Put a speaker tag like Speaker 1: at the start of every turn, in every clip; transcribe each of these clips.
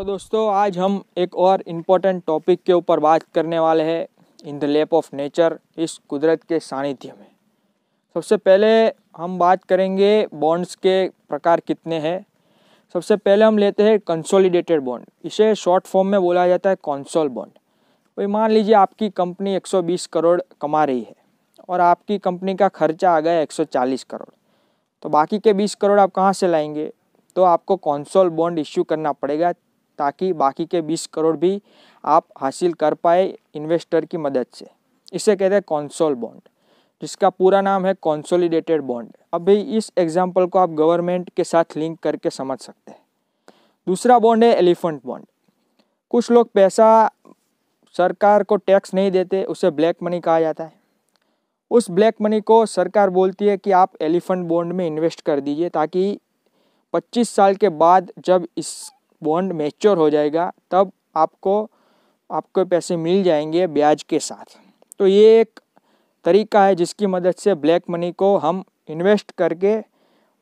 Speaker 1: दोस्तों, आज हम एक और इम्पोर्टेंट टॉपिक के ऊपर बात करने वाले हैं, in the lap of nature, इस कुदरत के सानिध्य में। सबसे पहले हम बात करेंगे बॉन्ड्स के प्रकार कितने हैं। सबसे पहले हम लेते हैं कंसोलिडेटेड बॉन्ड। इसे शॉर्ट फॉर्म में बोला जाता है कॉन्सोल बॉन्ड। भाई मान लीजिए आपकी कंपनी 120 करोड़ कमा रही है और आपकी कंपनी का खर्चा आ गया 140 करोड़, तो बाकी के 20 करोड़ आप कहाँ से लाएंगे? तो आपको कॉन्सोल बॉन्ड इश्यू करना पड़ेगा ताकि बाकी के 20 करोड़ भी आप हासिल कर पाए इन्वेस्टर की मदद से। इसे कहते हैं कॉन्सोल बॉन्ड, जिसका पूरा नाम है कंसोलिडेटेड बॉन्ड। अब भाई इस एग्जांपल को आप गवर्नमेंट के साथ लिंक करके समझ सकते हैं। दूसरा बॉन्ड है एलिफेंट बॉन्ड। कुछ लोग पैसा सरकार को टैक्स नहीं देते, उसे ब्लैक मनी कहा जाता है। उस ब्लैक मनी को सरकार बोलती है कि आप एलिफेंट बॉन्ड में इन्वेस्ट कर दीजिए, ताकि 25 साल के बाद जब इस बॉन्ड मैच्योर हो जाएगा तब आपको पैसे मिल जाएंगे ब्याज के साथ। तो ये एक तरीका है जिसकी मदद से ब्लैक मनी को हम इन्वेस्ट करके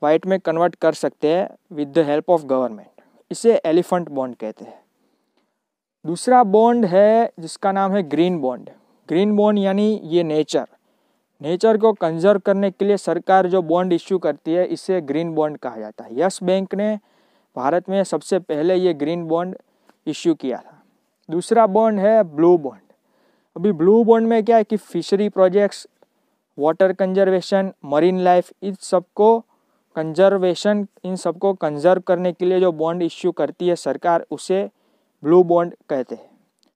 Speaker 1: वाइट में कन्वर्ट कर सकते हैं with the help of government. इसे एलिफेंट बॉन्ड कहते हैं। दूसरा बॉन्ड है जिसका नाम है ग्रीन बॉन्ड। ग्रीन बॉन्ड यानी ये नेचर को कंजर्व करने के लिए सरकार जो बॉन्ड इश्यू करती है, इसे ग्रीन बॉन्ड कहा जाता है। यस बैंक ने भारत में सबसे पहले ये ग्रीन बॉन्ड इश्यू किया था। दूसरा बॉन्ड है ब्लू बॉन्ड। अभी ब्लू बॉन्ड में क्या है कि fishery projects, water conservation, marine life, इन सबको कंजर्व करने के लिए जो बॉन्ड इश्यू करती है सरकार, उसे ब्लू बॉन्ड कहते हैं।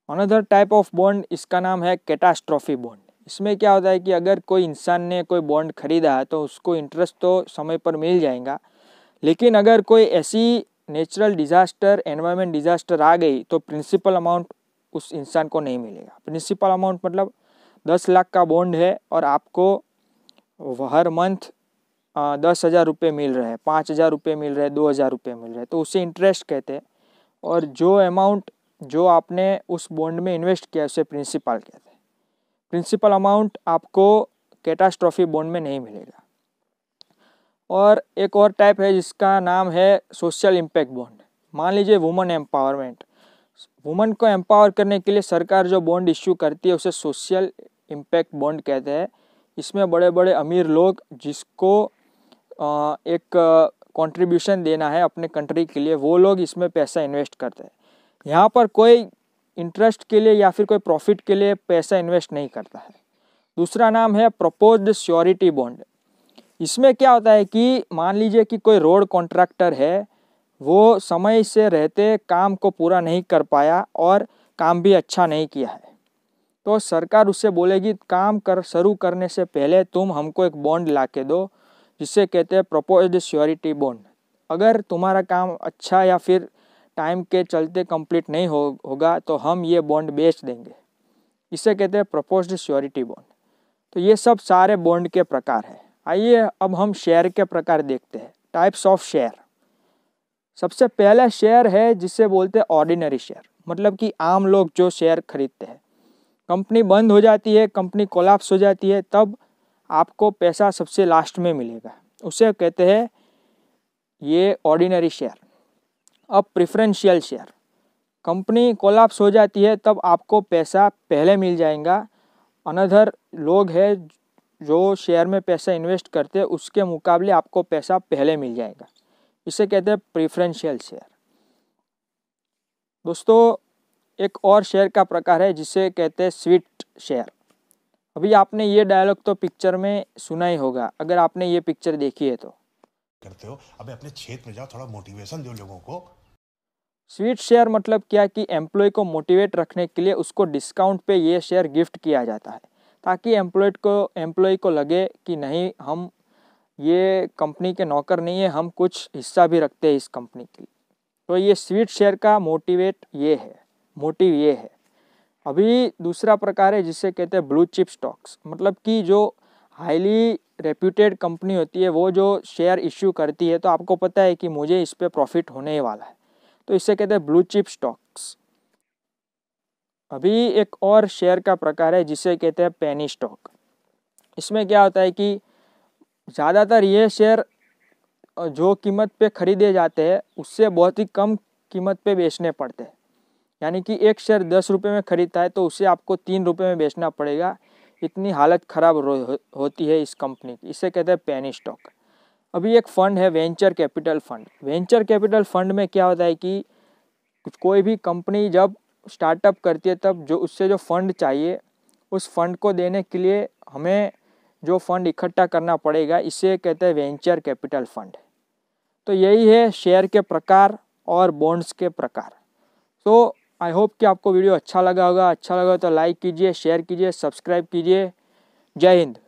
Speaker 1: अनदर टाइप ऑफ बॉन्ड, इसका नाम है कैटास्ट्रॉफी बॉन्ड। इसमें क्या होता है कि अगर कोई इंसान ने कोई बॉन्ड खरीदा है तो उसको इंटरेस्ट तो समय पर मिल जाएगा, लेकिन अगर कोई ऐसी नेचुरल डिजास्टर, एनवायरमेंट डिजास्टर आ गई तो प्रिंसिपल अमाउंट उस इंसान को नहीं मिलेगा। प्रिंसिपल अमाउंट मतलब 10 लाख का बॉन्ड है और आपको हर मंथ 10,000 रुपये मिल रहे हैं, 5,000 रुपये मिल रहे हैं, 2,000 रुपये मिल रहे हैं, तो उसे इंटरेस्ट कहते हैं। और जो अमाउंट जो आपने उस बॉन्ड में इन्वेस्ट किया उसे प्रिंसिपल कहते हैं। प्रिंसिपल अमाउंट आपको कैटास्ट्रॉफी बॉन्ड में नहीं मिलेगा। और एक और टाइप है जिसका नाम है सोशल इम्पैक्ट बॉन्ड। मान लीजिए वुमन एम्पावरमेंट, वुमन को एम्पावर करने के लिए सरकार जो बॉन्ड इश्यू करती है उसे सोशल इम्पैक्ट बॉन्ड कहते हैं। इसमें बड़े बड़े अमीर लोग जिसको एक कंट्रीब्यूशन देना है अपने कंट्री के लिए, वो लोग इसमें पैसा इन्वेस्ट करते हैं। यहाँ पर कोई इंटरेस्ट के लिए या फिर कोई प्रॉफिट के लिए पैसा इन्वेस्ट नहीं करता है। दूसरा नाम है प्रपोज्ड श्योरिटी बॉन्ड। इसमें क्या होता है कि मान लीजिए कि कोई रोड कॉन्ट्रैक्टर है, वो समय से रहते काम को पूरा नहीं कर पाया और काम भी अच्छा नहीं किया है, तो सरकार उससे बोलेगी काम शुरू करने से पहले तुम हमको एक बॉन्ड ला के दो, जिसे कहते हैं प्रपोज्ड श्योरिटी बॉन्ड। अगर तुम्हारा काम अच्छा या फिर टाइम के चलते कंप्लीट नहीं होगा तो हम ये बॉन्ड बेच देंगे। इसे कहते हैं प्रपोज्ड श्योरिटी बॉन्ड। तो ये सब सारे बॉन्ड के प्रकार हैं। आइए अब हम शेयर के प्रकार देखते हैं, टाइप्स ऑफ शेयर। सबसे पहला शेयर है जिसे बोलते हैं ऑर्डिनरी शेयर, मतलब कि आम लोग जो शेयर खरीदते हैं। कंपनी बंद हो जाती है, कंपनी कोलैप्स हो जाती है, तब आपको पैसा सबसे लास्ट में मिलेगा, उसे कहते हैं ये ऑर्डिनरी शेयर। अब प्रेफरेंशियल शेयर, कंपनी कोलैप्स हो जाती है तब आपको पैसा पहले मिल जाएगा। अनदर लोग है जो शेयर में पैसा इन्वेस्ट करते हैं, उसके मुकाबले आपको पैसा पहले मिल जाएगा, इसे कहते हैं प्रेफरेंशियल शेयर। दोस्तों, एक और शेयर का प्रकार है जिसे कहते हैं स्वीट शेयर। अभी आपने ये डायलॉग तो पिक्चर में सुना ही होगा, अगर आपने ये पिक्चर देखी है तो।
Speaker 2: करते हो अबे अपने क्षेत्र में जाओ, थोड़ा मोटिवेशन दो लोगों को।
Speaker 1: स्वीट शेयर मतलब क्या कि एम्प्लॉय को मोटिवेट रखने के लिए उसको डिस्काउंट पे ये शेयर गिफ्ट किया जाता है, ताकि एम्प्लॉय को लगे कि नहीं, हम ये कंपनी के नौकर नहीं है, हम कुछ हिस्सा भी रखते हैं इस कंपनी के लिए। तो ये स्वीट शेयर का मोटिव ये है। अभी दूसरा प्रकार है जिसे कहते हैं ब्लू चिप स्टॉक्स, मतलब कि जो हाईली रेप्यूटेड कंपनी होती है वो जो शेयर इश्यू करती है, तो आपको पता है कि मुझे इस पे प्रॉफिट होने वाला है, तो इसे कहते हैं ब्लू चिप स्टॉक्स। अभी एक और शेयर का प्रकार है जिसे कहते हैं पेनी स्टॉक। इसमें क्या होता है कि ज़्यादातर ये शेयर जो कीमत पे खरीदे जाते हैं उससे बहुत ही कम कीमत पे बेचने पड़ते हैं। यानी कि एक शेयर 10 रुपये में खरीदता है तो उसे आपको 3 रुपये में बेचना पड़ेगा। इतनी हालत ख़राब होती है इस कंपनी की, इसे कहते हैं पेनी स्टॉक। अभी एक फ़ंड है venture capital fund. Venture capital fund में क्या होता है कि कोई भी कंपनी जब स्टार्टअप करती है तब जो उससे जो फंड चाहिए उस फंड को देने के लिए हमें जो फंड इकट्ठा करना पड़ेगा, इसे कहते हैं वेंचर कैपिटल फ़ंड। तो यही है शेयर के प्रकार और बॉन्ड्स के प्रकार। तो आई होप कि आपको वीडियो अच्छा लगा होगा। अच्छा लगा तो लाइक कीजिए, शेयर कीजिए, सब्सक्राइब कीजिए। जय हिंद।